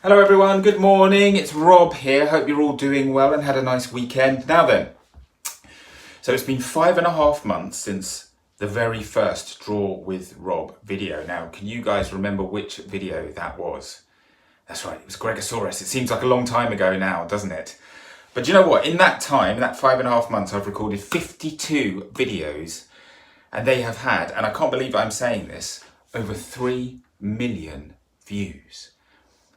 Hello everyone, good morning, it's Rob here. Hope you're all doing well and had a nice weekend. Now then, so it's been 5.5 months since the very first Draw with Rob video. Now, can you guys remember which video that was? That's right, it was Gregosaurus. It seems like a long time ago now, doesn't it? But you know what, in that time, that 5.5 months, I've recorded 52 videos and they have had, and I can't believe I'm saying this, over 3 million views.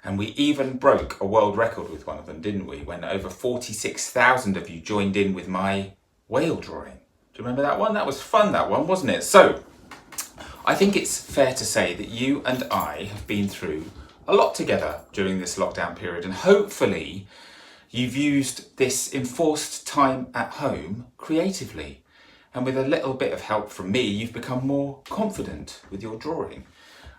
And we even broke a world record with one of them, didn't we? When over 46,000 of you joined in with my whale drawing. Do you remember that one? That was fun, that one, wasn't it? So, I think it's fair to say that you and I have been through a lot together during this lockdown period. And hopefully, you've used this enforced time at home creatively. And with a little bit of help from me, you've become more confident with your drawing.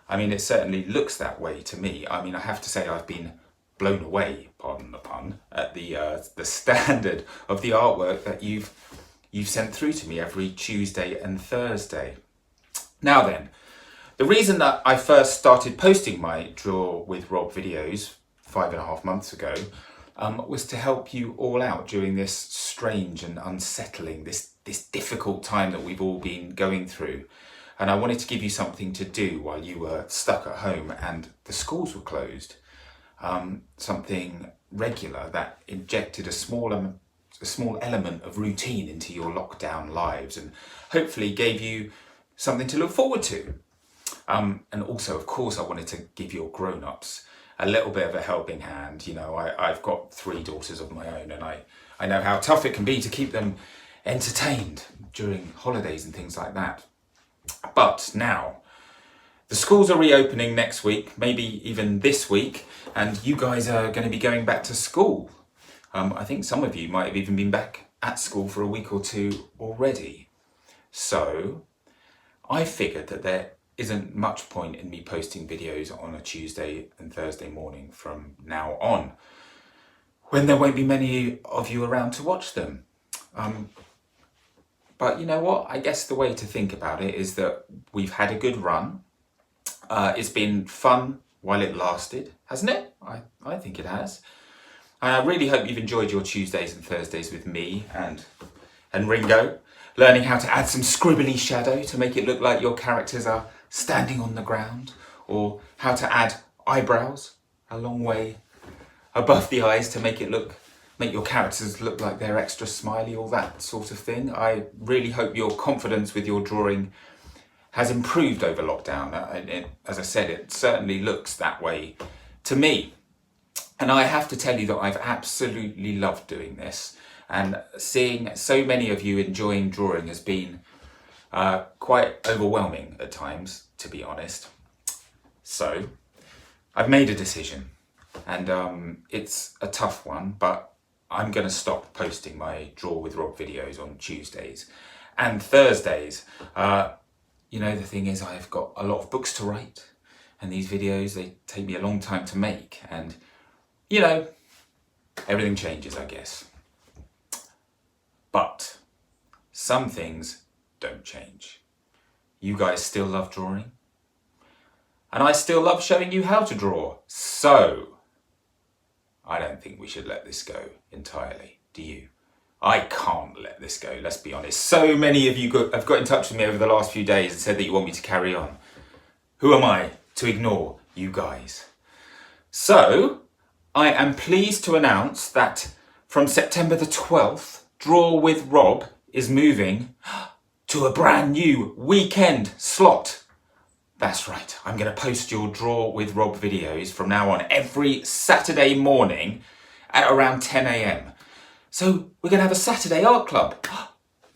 I mean, it certainly looks that way to me. I mean, I have to say I've been blown away, pardon the pun, at the standard of the artwork that you've sent through to me every Tuesday and Thursday. Now then, the reason that I first started posting my Draw with Rob videos 5.5 months ago was to help you all out during this strange and unsettling, this difficult time that we've all been going through. And I wanted to give you something to do while you were stuck at home and the schools were closed. Something regular that injected a small element of routine into your lockdown lives and hopefully gave you something to look forward to. And also, of course, I wanted to give your grown-ups a little bit of a helping hand. You know, I've got 3 daughters of my own and I know how tough it can be to keep them entertained during holidays and things like that. But now, the schools are reopening next week, maybe even this week, and you guys are going to be going back to school. I think some of you might have even been back at school for a week or 2 already. So, I figured that there isn't much point in me posting videos on a Tuesday and Thursday morning from now on, when there won't be many of you around to watch them. But you know what? I guess the way to think about it is that we've had a good run. It's been fun while it lasted, hasn't it? I think it has. And I really hope you've enjoyed your Tuesdays and Thursdays with me and Ringo, learning how to add some scribbly shadow to make it look like your characters are standing on the ground, or how to add eyebrows a long way above the eyes to make your characters look like they're extra smiley, all that sort of thing. I really hope your confidence with your drawing has improved over lockdown. As I said, it certainly looks that way to me. And I have to tell you that I've absolutely loved doing this. And seeing so many of you enjoying drawing has been quite overwhelming at times, to be honest. So, I've made a decision. And it's a tough one, but I'm going to stop posting my Draw with Rob videos on Tuesdays and Thursdays. You know, the thing is, I've got a lot of books to write, and these videos, they take me a long time to make, and, you know, everything changes, I guess. But some things don't change. You guys still love drawing, and I still love showing you how to draw, so I don't think we should let this go entirely, do you? I can't let this go, let's be honest. So many of you have got in touch with me over the last few days and said that you want me to carry on. Who am I to ignore you guys? So, I am pleased to announce that from September the 12th, Draw with Rob is moving to a brand new weekend slot. That's right, I'm going to post your Draw with Rob videos from now on every Saturday morning at around 10 a.m. So we're going to have a Saturday art club.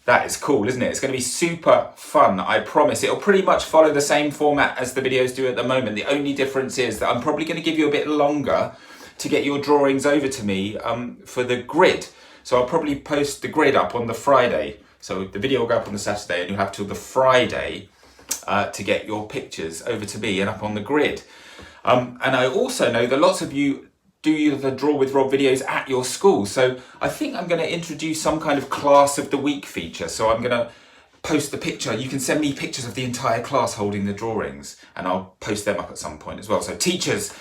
That is cool, isn't it? It's going to be super fun, I promise. It'll pretty much follow the same format as the videos do at the moment. The only difference is that I'm probably going to give you a bit longer to get your drawings over to me for the grid. So I'll probably post the grid up on the Friday. So the video will go up on the Saturday and you'll have till the Friday to get your pictures over to me and up on the grid. And I also know that lots of you do the Draw with Rob videos at your school. So I think I'm going to introduce some kind of class of the week feature. So I'm going to post the picture. You can send me pictures of the entire class holding the drawings and I'll post them up at some point as well. So teachers,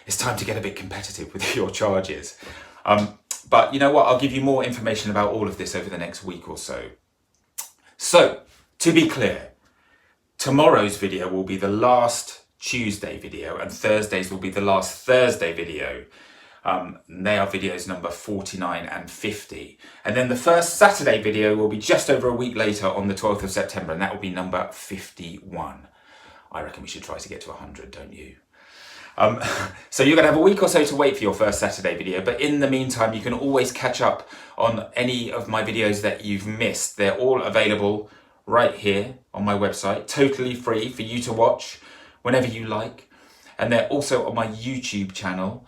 it's time to get a bit competitive with your charges. But you know what? I'll give you more information about all of this over the next week or so. So, to be clear, tomorrow's video will be the last Tuesday video and Thursdays will be the last Thursday video. They are videos number 49 and 50. And then the first Saturday video will be just over a week later on the 12th of September, and that will be number 51. I reckon we should try to get to 100, don't you? So you're going to have a week or so to wait for your first Saturday video, but in the meantime, you can always catch up on any of my videos that you've missed. They're all available right here on my website, totally free for you to watch whenever you like. And they're also on my YouTube channel,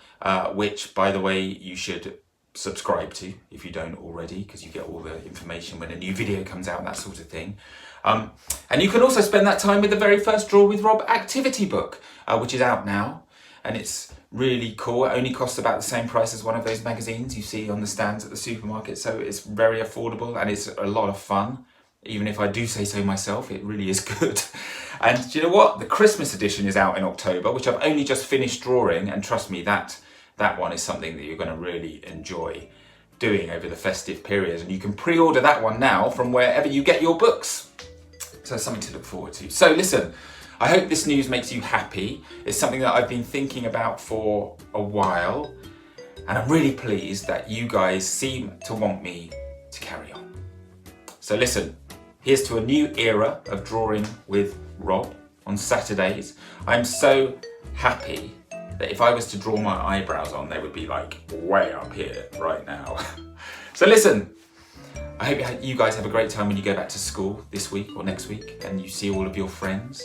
which, by the way, you should subscribe to if you don't already, because you get all the information when a new video comes out, that sort of thing. And you can also spend that time with the very first Draw with Rob activity book, which is out now. And it's really cool. It only costs about the same price as one of those magazines you see on the stands at the supermarket. So it's very affordable and it's a lot of fun. Even if I do say so myself, it really is good. And do you know what? The Christmas edition is out in October, which I've only just finished drawing. And trust me, that one is something that you're going to really enjoy doing over the festive period. And you can pre-order that one now from wherever you get your books. So something to look forward to. So listen, I hope this news makes you happy. It's something that I've been thinking about for a while. And I'm really pleased that you guys seem to want me to carry on. So listen, here's to a new era of drawing with Rob on Saturdays. I'm so happy that if I was to draw my eyebrows on, they would be like way up here right now. So listen, I hope you guys have a great time when you go back to school this week or next week and you see all of your friends.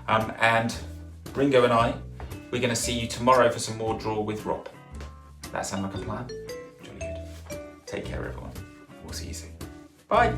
And Ringo and I, we're going to see you tomorrow for some more Draw with Rob. That sound like a plan? Jolly good. Take care, everyone. We'll see you soon. Bye.